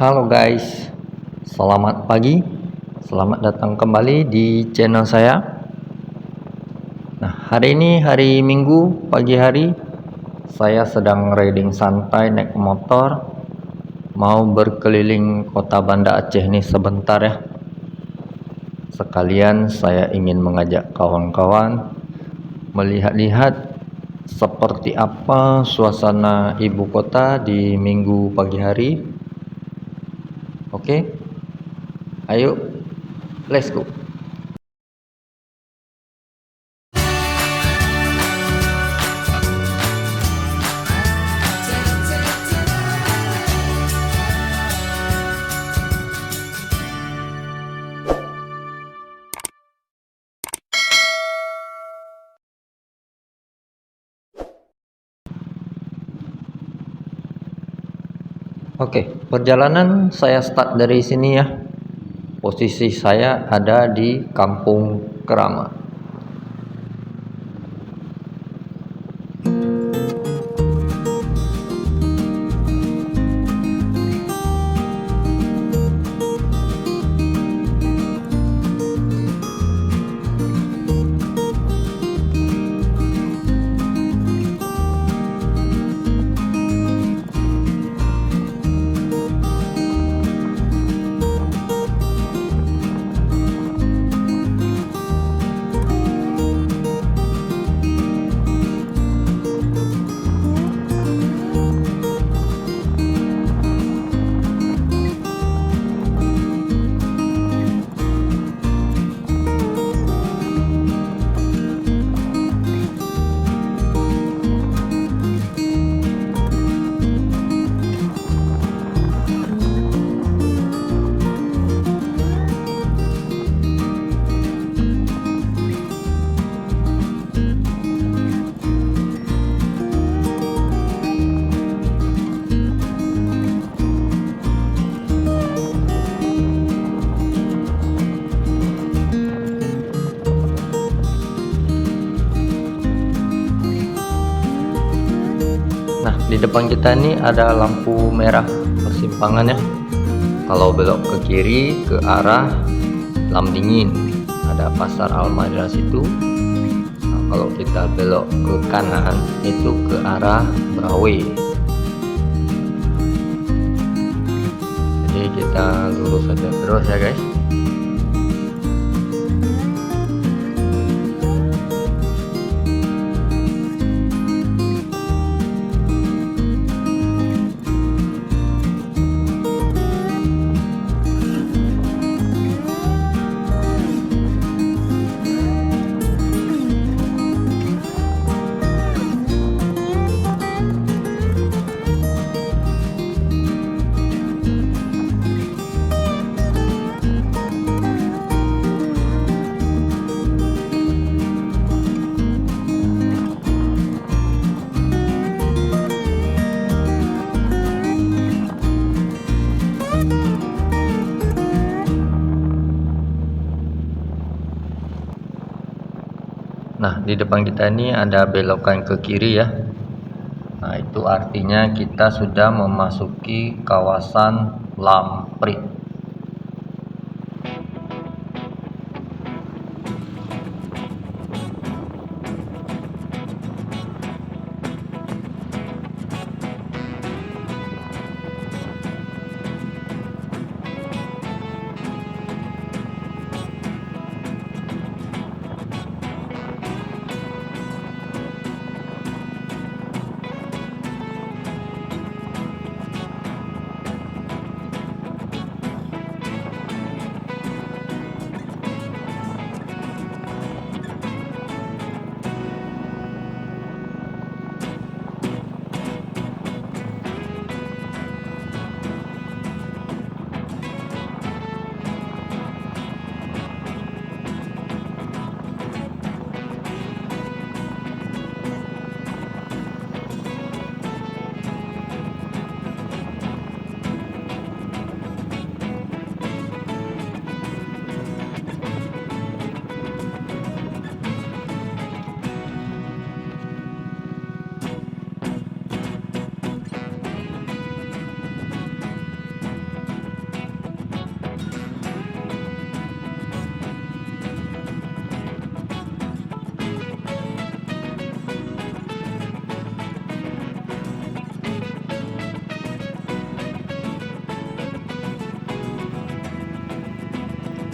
Halo guys, selamat pagi. Selamat datang kembali di channel saya. Nah, hari ini hari Minggu pagi hari. Saya sedang riding santai naik motor, mau berkeliling kota Banda Aceh ini sebentar ya. Sekalian saya ingin mengajak kawan-kawan melihat-lihat seperti apa suasana ibu kota di Minggu pagi hari. Oke, ayo, let's go. Oke, perjalanan saya start dari sini ya. Posisi saya ada di Kampung Kerama. Nah, di depan kita ini ada lampu merah persimpangan ya. Kalau belok ke kiri ke arah Lam Dingin, ada pasar Al-Madinah situ. Nah, kalau kita belok ke kanan itu ke arah Brawe. Jadi kita lurus saja terus ya guys. Nah, di depan kita ini ada belokan ke kiri ya. Nah, itu artinya kita sudah memasuki kawasan Lamprit.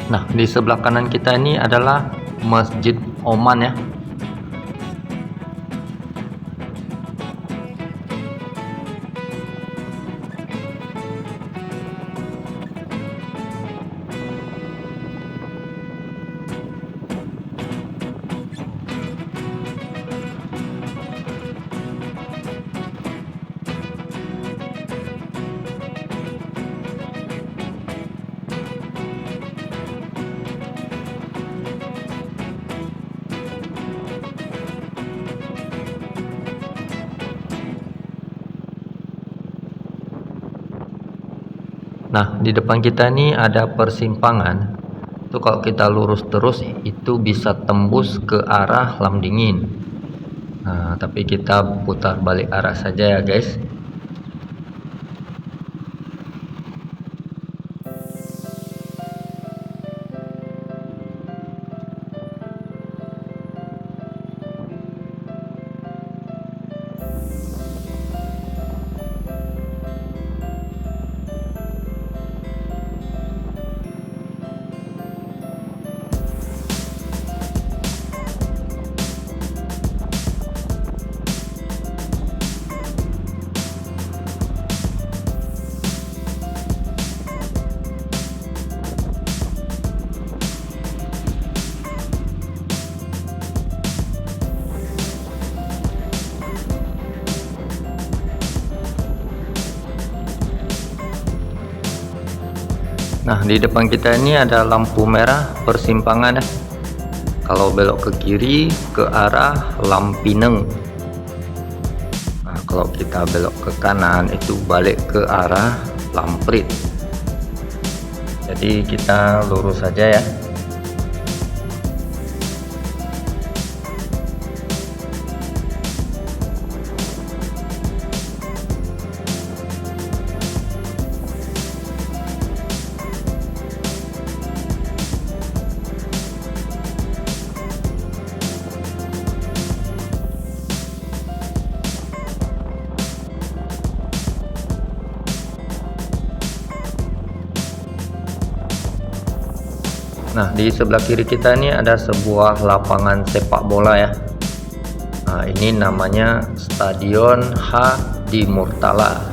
Nah, di sebelah kanan kita ini adalah Masjid Oman ya. Nah, di depan kita ini ada persimpangan. Itu kalau kita lurus terus itu bisa tembus ke arah Lam Dingin. Nah, tapi kita putar balik arah saja ya, guys. Nah, di depan kita ini ada lampu merah persimpangan ya. Kalau belok ke kiri ke arah Lam Pineng. Nah, kalau kita belok ke kanan itu balik ke arah Lamprit. Jadi kita lurus saja ya. Nah, di sebelah kiri kita ini ada sebuah lapangan sepak bola ya. Nah, ini namanya Stadion Hadi Murtala.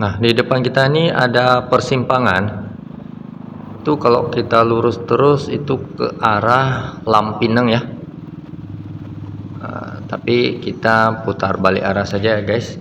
Nah, di depan kita ini ada persimpangan. Itu kalau kita lurus terus itu ke arah Lam Pineng ya. Tapi kita putar balik arah saja ya, guys.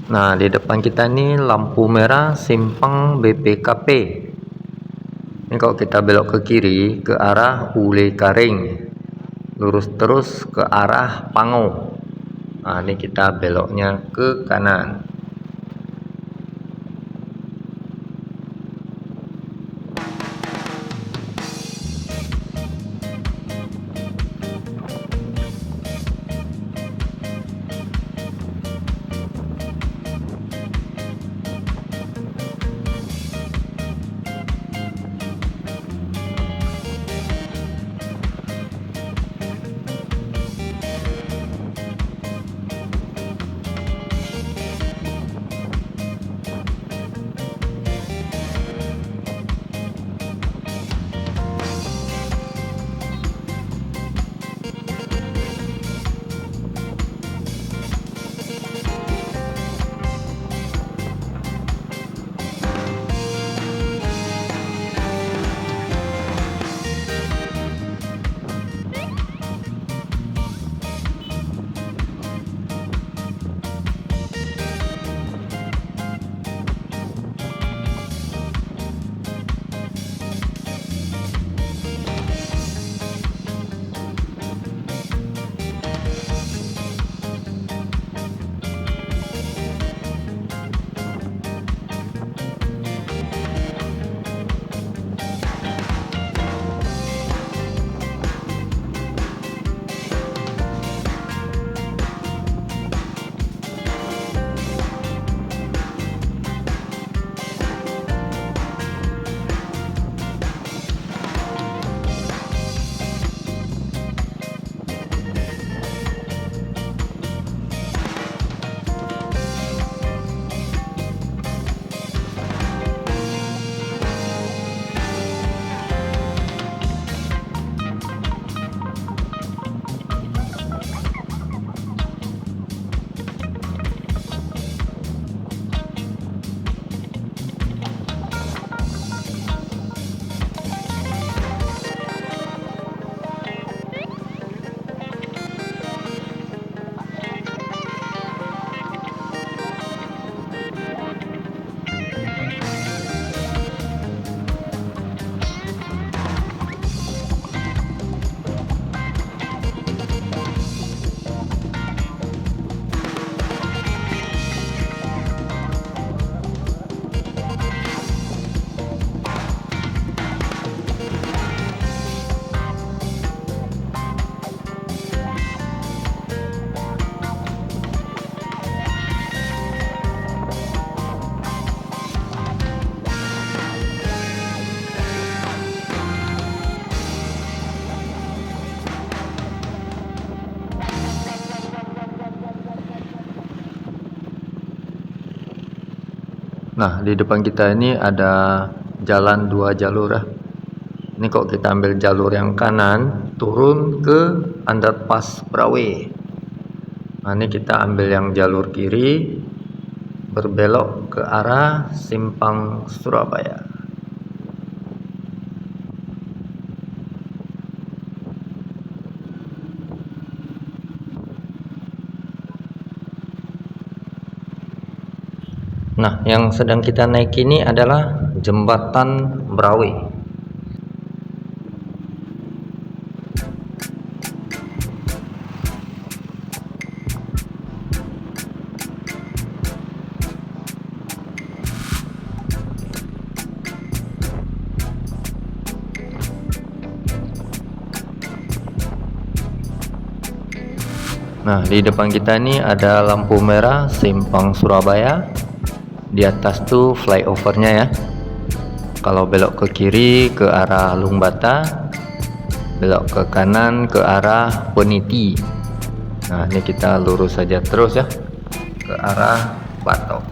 Nah, di depan kita ini lampu merah simpang BPKP. Ini kalau kita belok ke kiri ke arah Ule Karing, lurus terus ke arah Pango. Nah, ini kita beloknya ke kanan. Nah, di depan kita ini ada jalan 2 jalur ya. Ini kok kita ambil jalur yang kanan, turun ke underpass Brawe. Nah, ini kita ambil yang jalur kiri, berbelok ke arah Simpang Surabaya. Nah, yang sedang kita naik ini adalah jembatan Brawe. Nah, di depan kita ini ada lampu merah Simpang Surabaya. Di atas tuh flyovernya ya. Kalau belok ke kiri ke arah Lungbata, belok ke kanan ke arah Peniti. Nah, ini kita lurus saja terus ya ke arah Batok.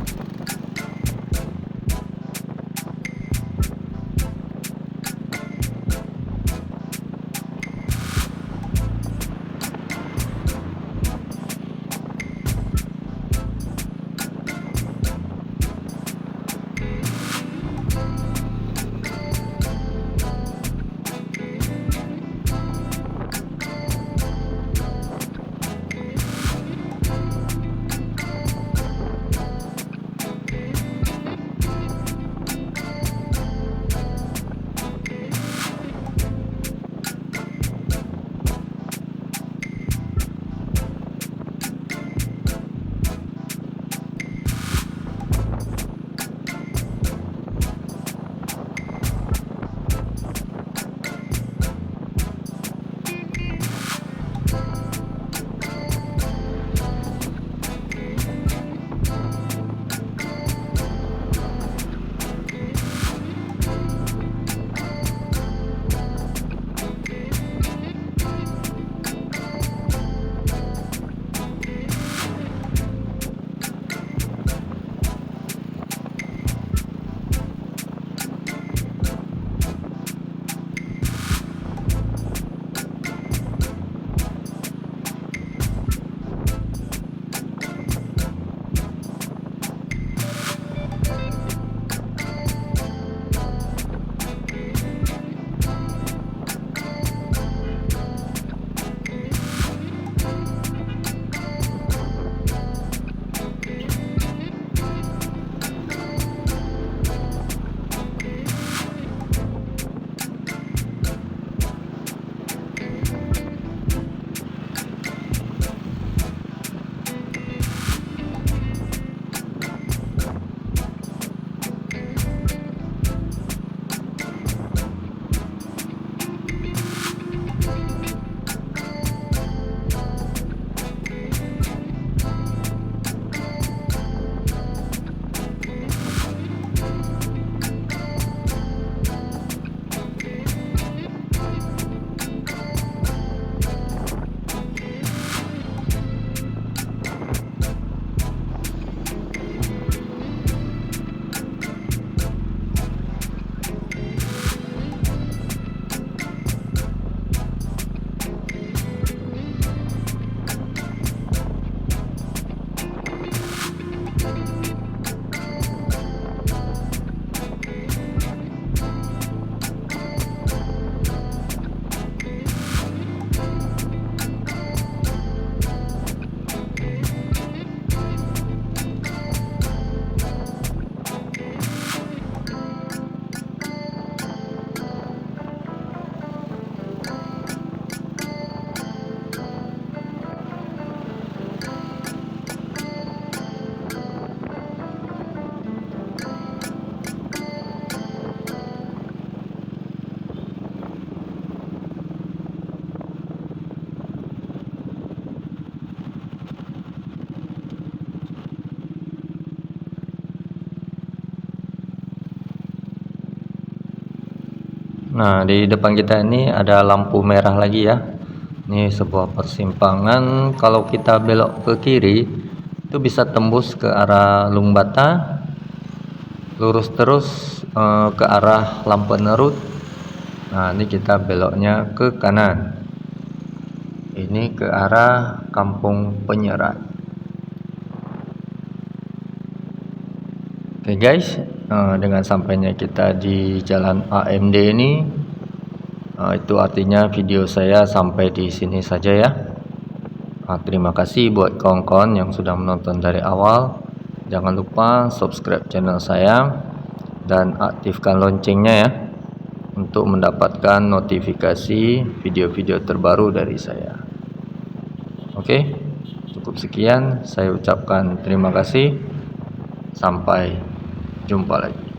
Nah, di depan kita ini ada lampu merah lagi ya. Ini sebuah persimpangan, kalau kita belok ke kiri itu bisa tembus ke arah Lungbata, lurus terus ke arah Lampenerut. Nah, ini kita beloknya ke kanan. Ini ke arah Kampung Penyerat. Oke guys, dengan sampainya kita di Jalan AMD ini, itu artinya video saya sampai di sini saja ya. Terima kasih buat kawan-kawan yang sudah menonton dari awal. Jangan lupa subscribe channel saya dan aktifkan loncengnya ya, untuk mendapatkan notifikasi video-video terbaru dari saya. Oke, cukup sekian. Saya ucapkan terima kasih. Sampai jumpa lagi.